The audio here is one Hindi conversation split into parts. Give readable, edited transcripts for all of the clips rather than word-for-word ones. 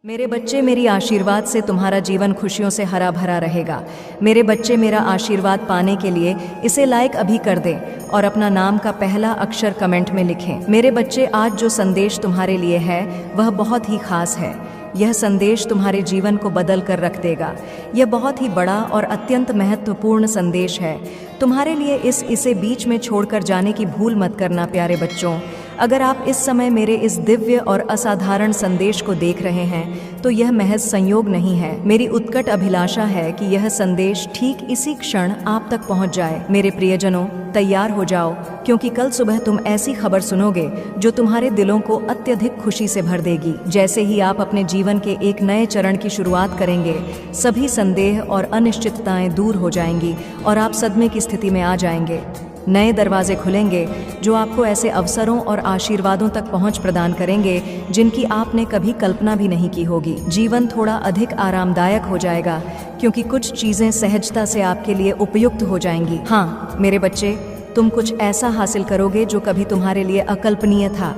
मेरे बच्चे, मेरी आशीर्वाद से तुम्हारा जीवन खुशियों से हरा भरा रहेगा। मेरे बच्चे, मेरा आशीर्वाद पाने के लिए इसे लाइक अभी कर दें और अपना नाम का पहला अक्षर कमेंट में लिखें। मेरे बच्चे, आज जो संदेश तुम्हारे लिए है वह बहुत ही खास है। यह संदेश तुम्हारे जीवन को बदल कर रख देगा। यह बहुत ही बड़ा और अत्यंत महत्वपूर्ण संदेश है तुम्हारे लिए। इसे बीच में छोड़कर जाने की भूल मत करना प्यारे बच्चों। अगर आप इस समय मेरे इस दिव्य और असाधारण संदेश को देख रहे हैं तो यह महज संयोग नहीं है। मेरी उत्कट अभिलाषा है कि यह संदेश ठीक इसी क्षण आप तक पहुंच जाए। मेरे प्रियजनों, तैयार हो जाओ, क्योंकि कल सुबह तुम ऐसी खबर सुनोगे जो तुम्हारे दिलों को अत्यधिक खुशी से भर देगी। जैसे ही आप अपने जीवन के एक नए चरण की शुरुआत करेंगे, सभी संदेह और अनिश्चितताएं दूर हो जाएंगी और आप सदमे की स्थिति में आ जाएंगे। नए दरवाजे खुलेंगे जो आपको ऐसे अवसरों और आशीर्वादों तक पहुंच प्रदान करेंगे जिनकी आपने कभी कल्पना भी नहीं की होगी। जीवन थोड़ा अधिक आरामदायक हो जाएगा क्योंकि कुछ चीजें सहजता से आपके लिए उपयुक्त हो जाएंगी। हाँ मेरे बच्चे, तुम कुछ ऐसा हासिल करोगे जो कभी तुम्हारे लिए अकल्पनीय था।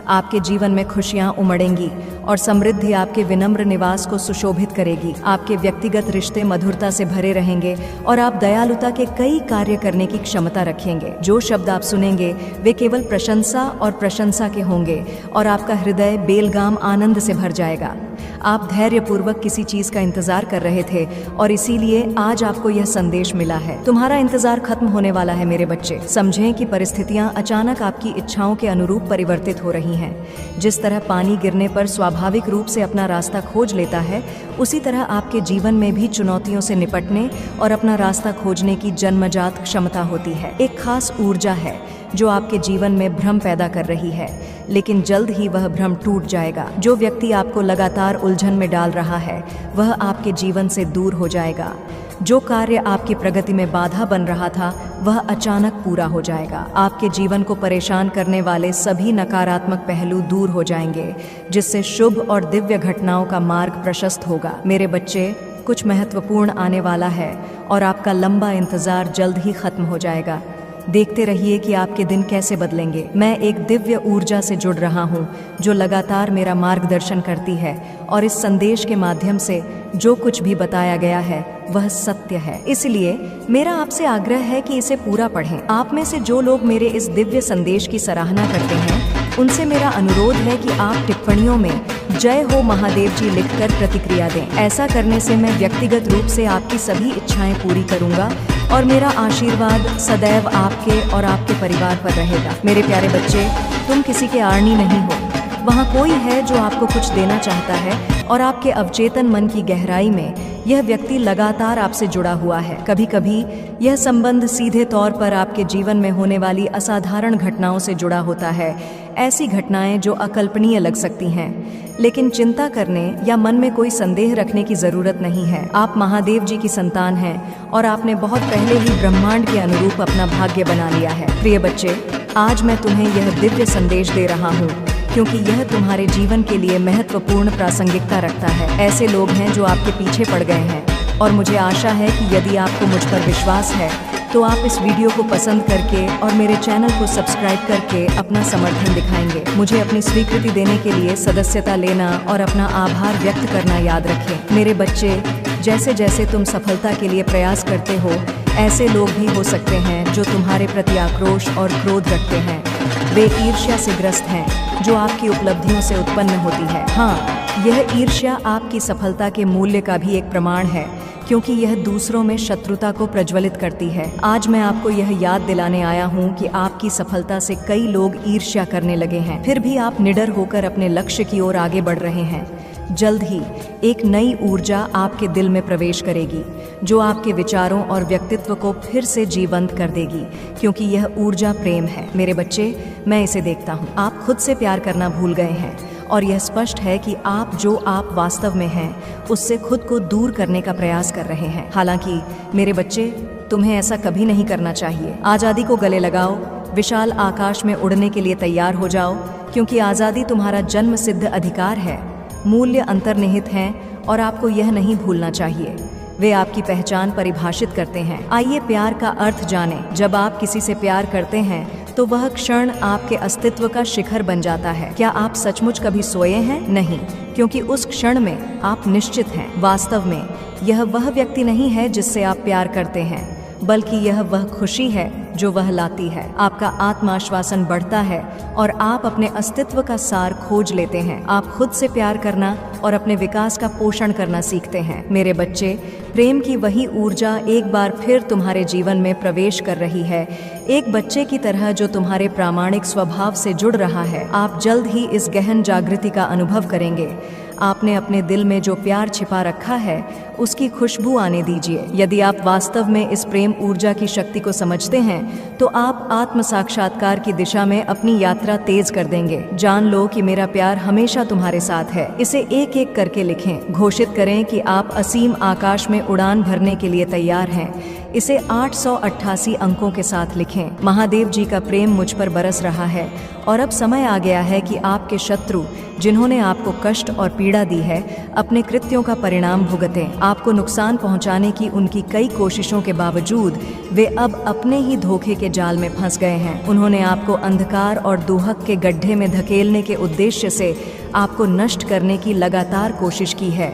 आपके जीवन में खुशियां उमड़ेंगी और समृद्धि आपके विनम्र निवास को सुशोभित करेगी। आपके व्यक्तिगत रिश्ते मधुरता से भरे रहेंगे और आप दयालुता के कई कार्य करने की क्षमता रखेंगे। जो शब्द आप सुनेंगे वे केवल प्रशंसा और प्रशंसा के होंगे और आपका हृदय बेलगाम आनंद से भर जाएगा। आप धैर्यपूर्वक किसी चीज का इंतजार कर रहे थे और इसीलिए आज आपको यह संदेश मिला है। तुम्हारा इंतजार खत्म होने वाला है मेरे बच्चे। समझें कि परिस्थितियां अचानक आपकी इच्छाओं के अनुरूप परिवर्तित हो रही हैं। जिस तरह पानी गिरने पर स्वाभाविक रूप से अपना रास्ता खोज लेता है, उसी तरह आपके जीवन में भी चुनौतियों से निपटने और अपना रास्ता खोजने की जन्मजात क्षमता होती है। एक खास ऊर्जा है जो आपके जीवन में भ्रम पैदा कर रही है, लेकिन जल्द ही वह भ्रम टूट जाएगा। जो व्यक्ति आपको लगातार उलझन में डाल रहा है वह आपके जीवन से दूर हो जाएगा। जो कार्य आपकी प्रगति में बाधा बन रहा था वह अचानक पूरा हो जाएगा। आपके जीवन को परेशान करने वाले सभी नकारात्मक पहलू दूर हो जाएंगे, जिससे शुभ और दिव्य घटनाओं का मार्ग प्रशस्त होगा। मेरे बच्चे, कुछ महत्वपूर्ण आने वाला है और आपका लंबा इंतजार जल्द ही खत्म हो जाएगा। देखते रहिए कि आपके दिन कैसे बदलेंगे। मैं एक दिव्य ऊर्जा से जुड़ रहा हूँ जो लगातार मेरा मार्गदर्शन करती है और इस संदेश के माध्यम से जो कुछ भी बताया गया है वह सत्य है। इसलिए मेरा आपसे आग्रह है कि इसे पूरा पढ़ें। आप में से जो लोग मेरे इस दिव्य संदेश की सराहना करते हैं उनसे मेरा अनुरोध है कि आप टिप्पणियों में जय हो महादेव जी लिखकर प्रतिक्रिया दें। ऐसा करने से मैं व्यक्तिगत रूप से आपकी सभी इच्छाएं पूरी करूंगा और मेरा आशीर्वाद सदैव आपके और आपके परिवार पर रहेगा। मेरे प्यारे बच्चे, तुम किसी के आड़नी नहीं हो। वहाँ कोई है जो आपको कुछ देना चाहता है और आपके अवचेतन मन की गहराई में यह व्यक्ति लगातार आपसे जुड़ा हुआ है। कभी कभी यह संबंध सीधे तौर पर आपके जीवन में होने वाली असाधारण घटनाओं से जुड़ा होता है। ऐसी घटनाएं जो अकल्पनीय लग सकती हैं, लेकिन चिंता करने या मन में कोई संदेह रखने की जरूरत नहीं है। आप महादेव जी की संतान हैं और आपने बहुत पहले ही ब्रह्मांड के अनुरूप अपना भाग्य बना लिया है। प्रिय बच्चे, आज मैं तुम्हें यह दिव्य संदेश दे रहा हूँ क्योंकि यह तुम्हारे जीवन के लिए महत्वपूर्ण प्रासंगिकता रखता है। ऐसे लोग हैं जो आपके पीछे पड़ गए हैं और मुझे आशा है कि यदि आपको मुझ पर विश्वास है तो आप इस वीडियो को पसंद करके और मेरे चैनल को सब्सक्राइब करके अपना समर्थन दिखाएंगे। मुझे अपनी स्वीकृति देने के लिए सदस्यता लेना और अपना आभार व्यक्त करना याद रखें। मेरे बच्चे, जैसे जैसे तुम सफलता के लिए प्रयास करते हो, ऐसे लोग भी हो सकते हैं जो तुम्हारे प्रति आक्रोश और क्रोध रखते हैं। वे ईर्ष्या से ग्रस्त हैं जो आपकी उपलब्धियों से उत्पन्न होती है। हाँ, यह ईर्ष्या आपकी सफलता के मूल्य का भी एक प्रमाण है क्योंकि यह दूसरों में शत्रुता को प्रज्वलित करती है। आज मैं आपको यह याद दिलाने आया हूँ कि आपकी सफलता से कई लोग ईर्ष्या करने लगे हैं, फिर भी आप निडर होकर अपने लक्ष्य की ओर आगे बढ़ रहे हैं। जल्द ही एक नई ऊर्जा आपके दिल में प्रवेश करेगी जो आपके विचारों और व्यक्तित्व को फिर से जीवंत कर देगी, क्योंकि यह ऊर्जा प्रेम है। मेरे बच्चे, मैं इसे देखता हूँ। आप खुद से प्यार करना भूल गए हैं और यह स्पष्ट है कि आप वास्तव में हैं उससे खुद को दूर करने का प्रयास कर रहे हैं। हालांकि मेरे बच्चे, तुम्हें ऐसा कभी नहीं करना चाहिए। आज़ादी को गले लगाओ, विशाल आकाश में उड़ने के लिए तैयार हो जाओ, क्योंकि आज़ादी तुम्हारा जन्म सिद्ध अधिकार है। मूल्य अंतर्निहित हैं और आपको यह नहीं भूलना चाहिए। वे आपकी पहचान परिभाषित करते हैं। आइए प्यार का अर्थ जानें। जब आप किसी से प्यार करते हैं तो वह क्षण आपके अस्तित्व का शिखर बन जाता है। क्या आप सचमुच कभी सोए हैं? नहीं, क्योंकि उस क्षण में आप निश्चित हैं। वास्तव में यह वह व्यक्ति नहीं है जिससे आप प्यार करते हैं, बल्कि यह वह खुशी है जो वह लाती है। आपका आत्माश्वासन बढ़ता है और आप अपने अस्तित्व का सार खोज लेते हैं। आप खुद से प्यार करना और अपने विकास का पोषण करना सीखते हैं। मेरे बच्चे, प्रेम की वही ऊर्जा एक बार फिर तुम्हारे जीवन में प्रवेश कर रही है, एक बच्चे की तरह जो तुम्हारे प्रामाणिक स्वभाव से जुड़ रहा है। आप जल्द ही इस गहन जागृति का अनुभव करेंगे। आपने अपने दिल में जो प्यार छिपा रखा है उसकी खुशबू आने दीजिए। यदि आप वास्तव में इस प्रेम ऊर्जा की शक्ति को समझते हैं तो आप आत्म साक्षात्कार की दिशा में अपनी यात्रा तेज कर देंगे। जान लो कि मेरा प्यार हमेशा तुम्हारे साथ है। इसे एक एक करके लिखें। घोषित करें कि आप असीम आकाश में उड़ान भरने के लिए तैयार हैं। इसे 888 अंकों के साथ लिखें। महादेव जी का प्रेम मुझ पर बरस रहा है और अब समय आ गया है कि आपके शत्रु, जिन्होंने आपको कष्ट और पीड़ा दी है, अपने कृत्यों का परिणाम भुगतें। आपको नुकसान पहुंचाने की उनकी कई कोशिशों के बावजूद वे अब अपने ही धोखे के जाल में फंस गए हैं। उन्होंने आपको अंधकार और दुहक के गड्ढे में धकेलने के उद्देश्य से आपको नष्ट करने की लगातार कोशिश की है।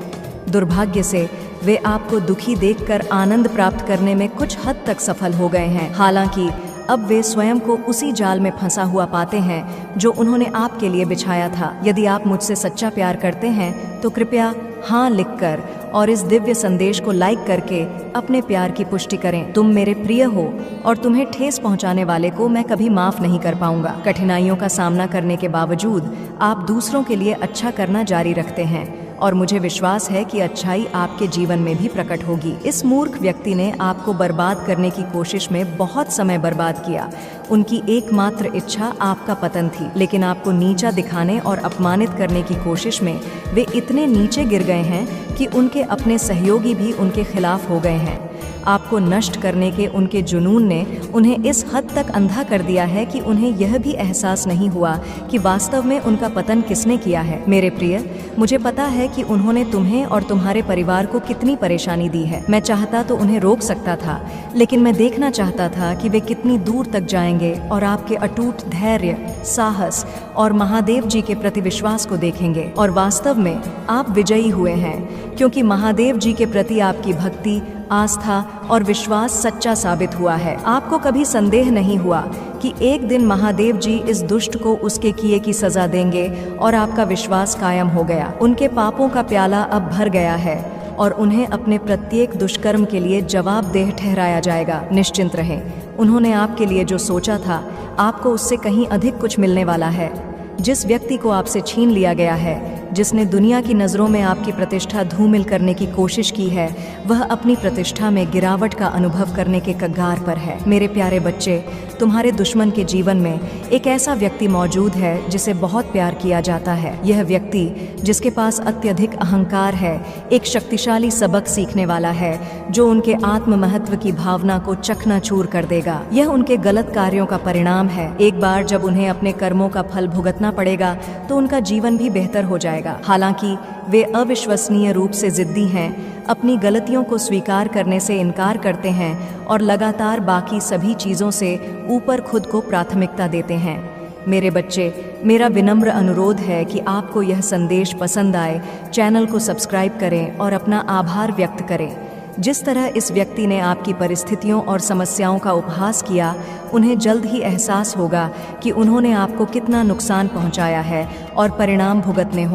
दुर्भाग्य से वे आपको दुखी देखकर आनंद प्राप्त करने में कुछ हद तक सफल हो गए हैं। हालांकि अब वे स्वयं को उसी जाल में फंसा हुआ पाते हैं जो उन्होंने आपके लिए बिछाया था। यदि आप मुझसे सच्चा प्यार करते हैं तो कृपया हाँ लिखकर और इस दिव्य संदेश को लाइक करके अपने प्यार की पुष्टि करें। तुम मेरे प्रिय हो और तुम्हें ठेस पहुंचाने वाले को मैं कभी माफ नहीं कर पाऊंगा। कठिनाइयों का सामना करने के बावजूद आप दूसरों के लिए अच्छा करना जारी रखते हैं और मुझे विश्वास है कि अच्छाई आपके जीवन में भी प्रकट होगी। इस मूर्ख व्यक्ति ने आपको बर्बाद करने की कोशिश में बहुत समय बर्बाद किया। उनकी एकमात्र इच्छा आपका पतन थी, लेकिन आपको नीचा दिखाने और अपमानित करने की कोशिश में वे इतने नीचे गिर गए हैं कि उनके अपने सहयोगी भी उनके खिलाफ हो गए हैं। आपको नष्ट करने के उनके जुनून ने उन्हें इस हद तक अंधा कर दिया है कि उन्हें यह भी एहसास नहीं हुआ कि वास्तव में उनका पतन किसने किया है। मेरे प्रिय, मुझे पता है कि उन्होंने तुम्हें और तुम्हारे परिवार को कितनी परेशानी दी है। मैं चाहता तो उन्हें रोक सकता था, लेकिन मैं देखना चाहता था कि वे कितनी दूर तक जाएंगे और आपके अटूट धैर्य, साहस और महादेव जी के प्रति विश्वास को देखेंगे। और वास्तव में आप विजयी हुए हैं, क्योंकि महादेव जी के प्रति आपकी भक्ति, आस्था और विश्वास सच्चा साबित हुआ है। आपको कभी संदेह नहीं हुआ कि एक दिन महादेव जी इस दुष्ट को उसके किए की सजा देंगे और आपका विश्वास कायम हो गया। उनके पापों का प्याला अब भर गया है और उन्हें अपने प्रत्येक दुष्कर्म के लिए जवाबदेह ठहराया जाएगा। निश्चिंत रहें, उन्होंने आपके लिए जो सोचा था आपको उससे कहीं अधिक कुछ मिलने वाला है। जिस व्यक्ति को आपसे छीन लिया गया है, जिसने दुनिया की नज़रों में आपकी प्रतिष्ठा धूमिल करने की कोशिश की है, वह अपनी प्रतिष्ठा में गिरावट का अनुभव करने के कगार पर है। मेरे प्यारे बच्चे, तुम्हारे दुश्मन के जीवन में एक ऐसा व्यक्ति मौजूद है जिसे बहुत प्यार किया जाता है। यह व्यक्ति, जिसके पास अत्यधिक अहंकार है, एक शक्तिशाली सबक सीखने वाला है जो उनके आत्म महत्व की भावना को चकनाचूर कर देगा। यह उनके गलत कार्यों का परिणाम है। एक बार जब उन्हें अपने कर्मों का फल भुगतना पड़ेगा तो उनका जीवन भी बेहतर हो जाएगा। हालांकि वे अविश्वसनीय रूप से जिद्दी हैं, अपनी गलतियों को स्वीकार करने से इनकार करते हैं और लगातार बाकी सभी चीज़ों से ऊपर खुद को प्राथमिकता देते हैं। मेरे बच्चे, मेरा विनम्र अनुरोध है कि आपको यह संदेश पसंद आए, चैनल को सब्सक्राइब करें और अपना आभार व्यक्त करें। जिस तरह इस व्यक्ति ने आपकी परिस्थितियों और समस्याओं का उपहास किया, उन्हें जल्द ही एहसास होगा कि उन्होंने आपको कितना नुकसान पहुंचाया है और परिणाम भुगतने होंगे।